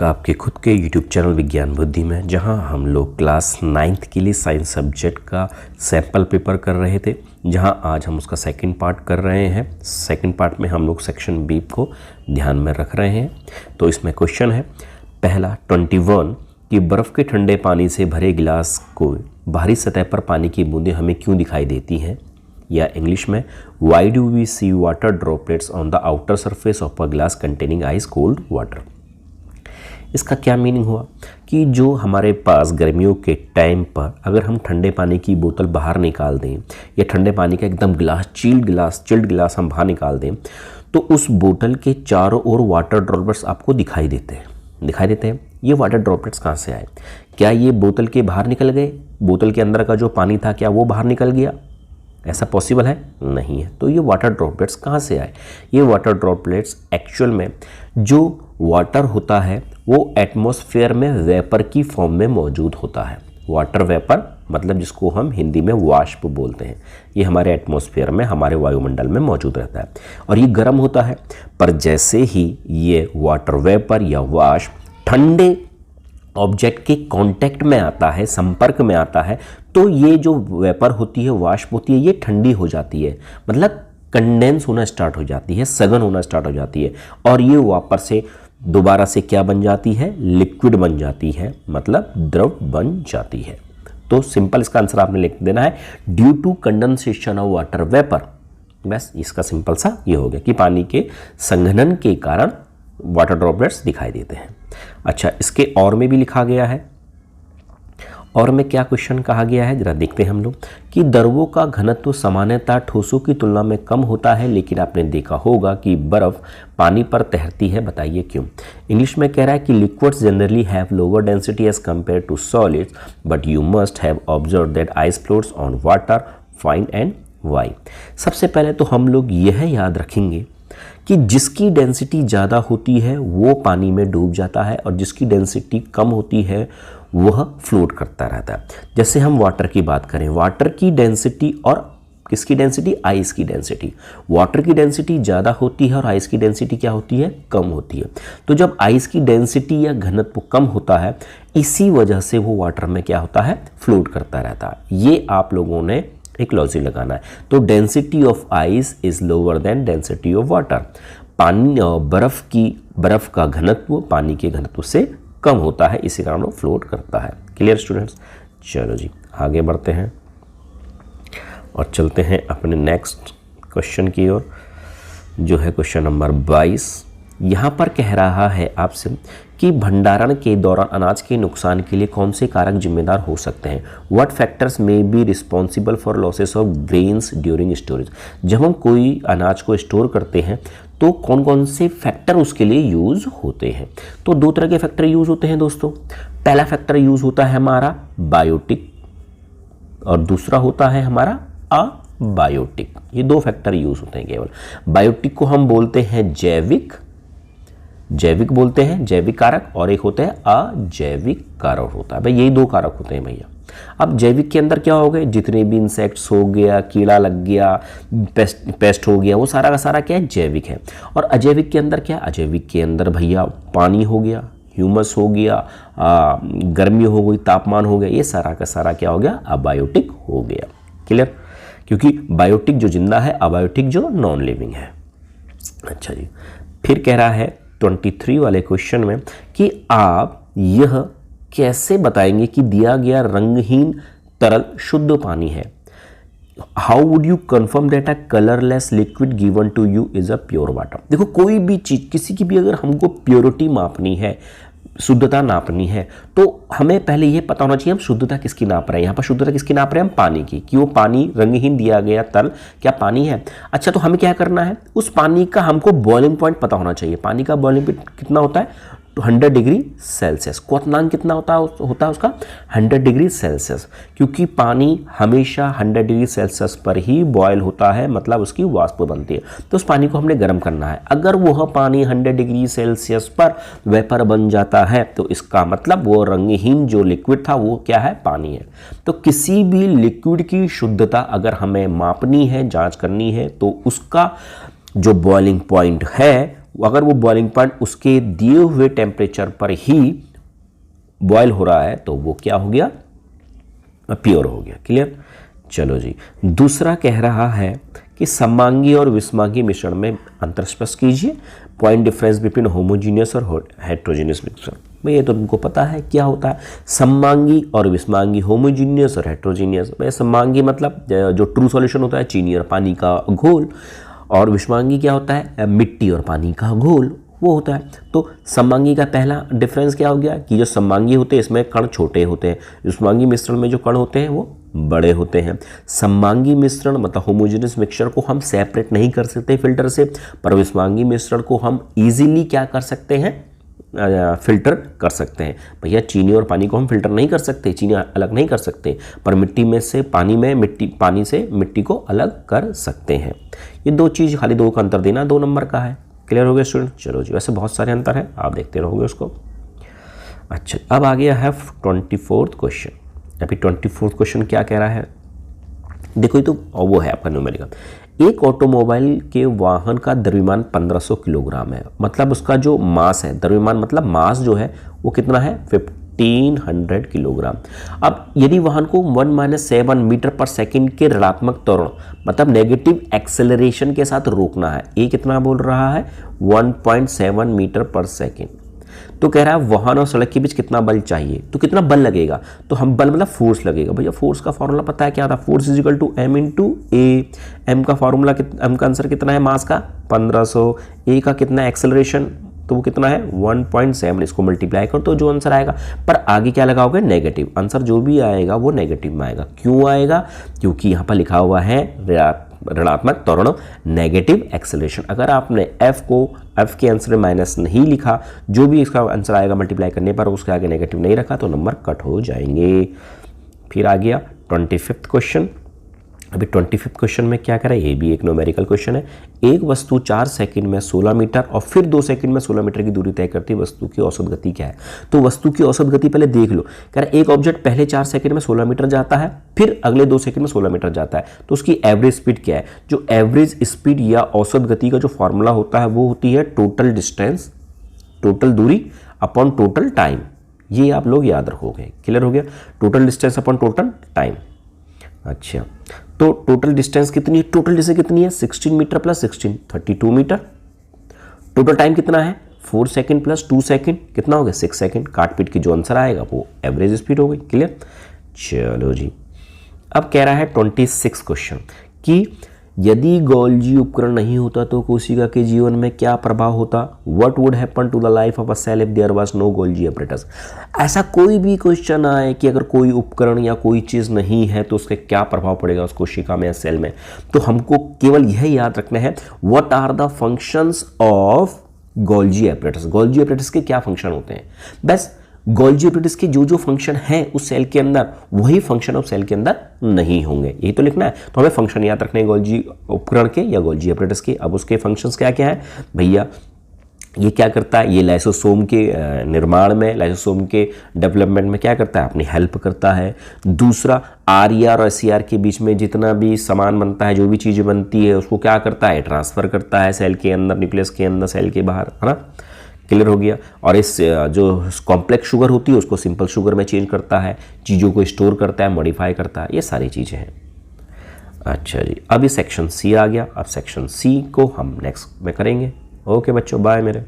स्वागत आपके खुद के YouTube चैनल विज्ञान बुद्धि में, जहां हम लोग क्लास 9th के लिए साइंस सब्जेक्ट का सैम्पल पेपर कर रहे थे, जहां आज हम उसका सेकंड पार्ट कर रहे हैं। सेकंड पार्ट में हम लोग सेक्शन बी को ध्यान में रख रहे हैं। तो इसमें क्वेश्चन है पहला 21 कि बर्फ़ के ठंडे पानी से भरे गिलास को बाहरी सतह पर पानी की बूंदें हमें क्यों दिखाई देती हैं, या इंग्लिश में why do we see water droplets on the outer surface of a glass containing ice cold water. इसका क्या मीनिंग हुआ कि जो हमारे पास गर्मियों के टाइम पर अगर हम ठंडे पानी की बोतल बाहर निकाल दें या ठंडे पानी का एकदम चिल्ड गिलास हम बाहर निकाल दें, तो उस बोतल के चारों ओर वाटर ड्रॉपलेट्स आपको दिखाई देते हैं। ये वाटर ड्रॉपलेट्स कहाँ से आए? क्या ये बोतल के बाहर निकल गए? बोतल के अंदर का जो पानी था क्या वो बाहर निकल गया? ऐसा पॉसिबल है? नहीं है। तो ये वाटर ड्रॉपलेट्स कहाँ से आए? ये वाटर ड्रॉपलेट्स एक्चुअल में जो वाटर होता है वो एटमॉस्फेयर में वेपर की फॉर्म में मौजूद होता है। वाटर वेपर मतलब जिसको हम हिंदी में वाष्प बोलते हैं, ये हमारे एटमॉस्फेयर में, हमारे वायुमंडल में मौजूद रहता है और ये गर्म होता है। पर जैसे ही ये वाटर वेपर या वाष्प ठंडे ऑब्जेक्ट के कांटेक्ट में आता है, संपर्क में आता है, तो ये जो वेपर होती है, वाष्प होती है, ये ठंडी हो जाती है, मतलब कंडेंस होना स्टार्ट हो जाती है, सघन होना स्टार्ट हो जाती है और ये वापस से दोबारा से क्या बन जाती है? लिक्विड बन जाती है, मतलब द्रव बन जाती है। तो सिंपल इसका आंसर आपने लिख देना है due to condensation of water vapour. बस इसका सिंपल सा ये हो गया कि पानी के संघनन के कारण वाटर ड्रॉपलेट्स दिखाई देते हैं। अच्छा, इसके और में भी लिखा गया है। और में क्या क्वेश्चन कहा गया है जरा देखते हैं हम लोग कि द्रवों का घनत्व सामान्यतः ठोसों की तुलना में कम होता है, लेकिन आपने देखा होगा कि बर्फ पानी पर तैरती है, बताइए क्यों? इंग्लिश में कह रहा है कि liquids generally have lower density as compare to solids, but you must have observe that ice floats on water fine and why. सबसे पहले तो हम लोग यह याद रखेंगे कि जिसकी डेंसिटी ज़्यादा होती है वो पानी में डूब जाता है और जिसकी डेंसिटी कम होती है वह फ्लोट करता रहता है। जैसे हम वाटर की बात करें, वाटर की डेंसिटी और किसकी डेंसिटी? आइस की डेंसिटी। वाटर की डेंसिटी ज़्यादा होती है और आइस की डेंसिटी क्या होती है? कम होती है। तो जब आइस की डेंसिटी या घनत्व कम होता है, इसी वजह से वो वाटर में क्या होता है? फ्लोट करता रहता है। ये आप लोगों ने एक लॉजिक लगाना है। तो density of ice is lower than density of water. पानी बर्फ का घनत्व पानी के घनत्व से कम होता है, इसी कारण वो फ्लोट करता है। Clear students? चलो जी आगे बढ़ते हैं और चलते हैं अपने नेक्स्ट क्वेश्चन की ओर, जो है क्वेश्चन नंबर 22। यहाँ पर कह रहा है आपसे कि भंडारण के दौरान अनाज के नुकसान के लिए कौन से कारक जिम्मेदार हो सकते हैं? What factors may be responsible for losses of grains during storage. जब हम कोई अनाज को स्टोर करते हैं तो कौन कौन से फैक्टर उसके लिए यूज़ होते हैं? तो दो तरह के फैक्टर यूज़ होते हैं दोस्तों। पहला फैक्टर यूज़ होता है हमारा बायोटिक और दूसरा होता है हमारा अबायोटिक। ये दो फैक्टर यूज़ होते हैं केवल। बायोटिक को हम बोलते हैं जैविक बोलते हैं, जैविक कारक, और एक होता है अजैविक कारक होता है। भाई यही दो कारक होते हैं भैया। अब जैविक के अंदर क्या हो गए? जितने भी इंसेक्ट्स हो गया, कीड़ा लग गया, पेस्ट हो गया, वो सारा का सारा क्या है? जैविक है। और अजैविक के अंदर क्या? अजैविक के अंदर भैया पानी हो गया, ह्यूमस हो गया, गर्मी हो गई, तापमान हो गया, ये सारा का सारा क्या हो गया? अबायोटिक हो गया। क्लियर? क्योंकि बायोटिक जो जिंदा है, अबायोटिक जो नॉन लिविंग है। अच्छा जी, फिर कह रहा है 23 वाले क्वेश्चन में कि आप यह कैसे बताएंगे कि दिया गया रंगहीन तरल शुद्ध पानी है? How would you confirm that a colourless liquid given to you is a pure water? देखो, कोई भी चीज, किसी की भी अगर हमको प्योरिटी मापनी है, शुद्धता नापनी है, तो हमें पहले यह पता होना चाहिए हम शुद्धता किसकी नाप रहे हैं। यहाँ पर शुद्धता किसकी नाप रहे हैं? हम पानी की, कि वो पानी रंगहीन दिया गया तरल क्या पानी है। अच्छा, तो हमें क्या करना है? उस पानी का हमको बॉइलिंग पॉइंट पता होना चाहिए। पानी का बॉइलिंग पॉइंट कितना होता है? 100 डिग्री सेल्सियस। क्वथनांक कितना होता है उसका? 100 डिग्री सेल्सियस। क्योंकि पानी हमेशा 100 डिग्री सेल्सियस पर ही बॉयल होता है, मतलब उसकी वाष्प बनती है। तो उस पानी को हमने गर्म करना है। अगर वह पानी 100 डिग्री सेल्सियस पर वेपर बन जाता है तो इसका मतलब वो रंगहीन जो लिक्विड था वो क्या है? पानी है। तो किसी भी लिक्विड की शुद्धता अगर हमें मापनी है, जांच करनी है, तो उसका जो बॉइलिंग पॉइंट है अगर वो बॉइलिंग पॉइंट उसके दिए हुए टेम्परेचर पर ही बॉयल हो रहा है तो वो क्या हो गया, प्योर हो गया। क्लियर। चलो जी, दूसरा कह रहा है कि सममांगी और विषमांगी मिश्रण में अंतर स्पष्ट कीजिए। पॉइंट डिफरेंस बिटवीन होमोजीनियस और हेट्रोजीनियस मिक्सचर। भाई ये तो तुमको पता है क्या होता है सममांगी और विषमांगी, होमोजीनियस और हेट्रोजीनियस। भाई सममांगी मतलब जो ट्रू सॉल्यूशन होता है चीनी और पानी का घोल, और विषमांगी क्या होता है मिट्टी और पानी का घोल वो होता है। तो सममांगी का पहला डिफरेंस क्या हो गया कि जो सममांगी होते हैं इसमें कण छोटे होते हैं, विषमांगी मिश्रण में जो कण होते हैं वो बड़े होते हैं। सममांगी मिश्रण मतलब होमोजेनियस मिक्सचर को हम सेपरेट नहीं कर सकते फिल्टर से, पर विषमांगी मिश्रण को हम इजीली क्या कर सकते हैं, फिल्टर कर सकते हैं। भैया चीनी और पानी को हम फिल्टर नहीं कर सकते, चीनी अलग नहीं कर सकते, पर मिट्टी में से पानी में पानी से मिट्टी को अलग कर सकते हैं। ये दो चीज़, खाली दो का अंतर देना 2 नंबर का है। क्लियर हो गया स्टूडेंट। चलो जी, वैसे बहुत सारे अंतर है, आप देखते रहोगे उसको। अच्छा, अब आ गया है 24th क्वेश्चन। अभी 24th क्वेश्चन क्या कह रहा है, देखो ये तो वो है आपका न्यूमेरिकल। एक ऑटोमोबाइल के वाहन का द्रव्यमान 1500 किलोग्राम है, मतलब उसका जो मास है, द्रव्यमान मतलब मास जो है वो कितना है 1500 किलोग्राम। अब यदि वाहन को 1-7 मीटर पर सेकंड के ऋणात्मक त्वरण मतलब नेगेटिव एक्सेलरेशन के साथ रोकना है, ये कितना बोल रहा है 1.7 मीटर पर सेकंड, तो कह रहा है वाहन और सड़क के बीच कितना बल चाहिए, तो कितना बल लगेगा, तो हम बल मतलब फोर्स लगेगा। भैया फोर्स का फॉर्मूला पता है क्या था, force is equal to m into a. M का फॉर्मूला एम का आंसर कितना है मास का 1500, ए का कितना एक्सेलरेशन तो वो कितना है 1.7, इसको मल्टीप्लाई कर तो जो आंसर आएगा, पर आगे क्या लगाओगे नेगेटिव, आंसर जो भी आएगा वो नेगेटिव में आएगा। क्यों आएगा, क्योंकि यहाँ पर लिखा हुआ है ऋणात्मक त्वरण नेगेटिव एक्सेलरेशन। अगर आपने f के आंसर में माइनस नहीं लिखा, जो भी इसका आंसर आएगा मल्टीप्लाई करने पर उसके आगे नेगेटिव नहीं रखा तो नंबर कट हो जाएंगे। फिर आ गया 25th क्वेश्चन। अभी 25th क्वेश्चन में क्या करें, ये भी एक न्यूमेरिकल क्वेश्चन है। एक वस्तु 4 सेकंड में 16 मीटर और फिर 2 सेकंड में 16 मीटर की दूरी तय करती है, वस्तु की औसत गति क्या है। तो वस्तु की औसत गति पहले देख लो, कह रहा एक ऑब्जेक्ट पहले 4 सेकंड में 16 मीटर जाता है, फिर अगले 2 सेकंड में 16 मीटर जाता है, तो उसकी एवरेज स्पीड क्या है। जो एवरेज स्पीड या औसत गति का जो फॉर्मूला होता है वो होती है टोटल डिस्टेंस, टोटल दूरी अपॉन टोटल टाइम। ये आप लोग याद रखोगे। क्लियर हो गया, total distance upon total time. अच्छा, तो टोटल डिस्टेंस कितनी है, टोटल डिस्टेंस कितनी है 16 metre plus 16 32 metre. Total time कितना है 4 सेकंड प्लस 2 सेकंड, कितना हो गया 6 सेकंड। काट पीट की जो आंसर आएगा वो एवरेज स्पीड हो गई। क्लियर। चलो जी, अब कह रहा है 26 क्वेश्चन कि यदि गोल्जी उपकरण नहीं होता तो कोशिका के जीवन में क्या प्रभाव होता। What would happen to the life of a cell if there was no Golgi apparatus। ऐसा कोई भी क्वेश्चन आए कि अगर कोई उपकरण या कोई चीज़ नहीं है तो उसके क्या प्रभाव पड़ेगा उस कोशिका में या सेल में, तो हमको केवल यह याद रखना है what are the functions of Golgi apparatus। Golgi apparatus के क्या फंक्शन होते हैं, बस गोल्जी apparatus के जो जो फंक्शन है उस सेल के अंदर वही फंक्शन उस सेल के अंदर नहीं होंगे, यही तो लिखना है। तो हमें फंक्शन याद रखने हैं गोल्जी उपकरण के या गोल्जी apparatus के। अब उसके फंक्शंस क्या क्या है भैया, ये क्या करता है, ये लाइसोसोम के निर्माण में, लाइसोसोम के डेवलपमेंट में क्या करता है, अपनी हेल्प करता है। दूसरा आरईआर और एसईआर के बीच में जितना भी सामान बनता है, जो भी चीज़ बनती है उसको क्या करता है, ट्रांसफ़र करता है सेल के अंदर, न्यूक्लियस के अंदर, सेल के बाहर, है ना। क्लियर हो गया। और इस जो कॉम्प्लेक्स शुगर होती है उसको सिंपल शुगर में चेंज करता है, चीज़ों को स्टोर करता है, मॉडिफाई करता है, ये सारी चीज़ें हैं। अच्छा जी, अब ये सेक्शन सी आ गया। अब सेक्शन सी को हम नेक्स्ट में करेंगे। ओके बच्चों, बाय मेरे।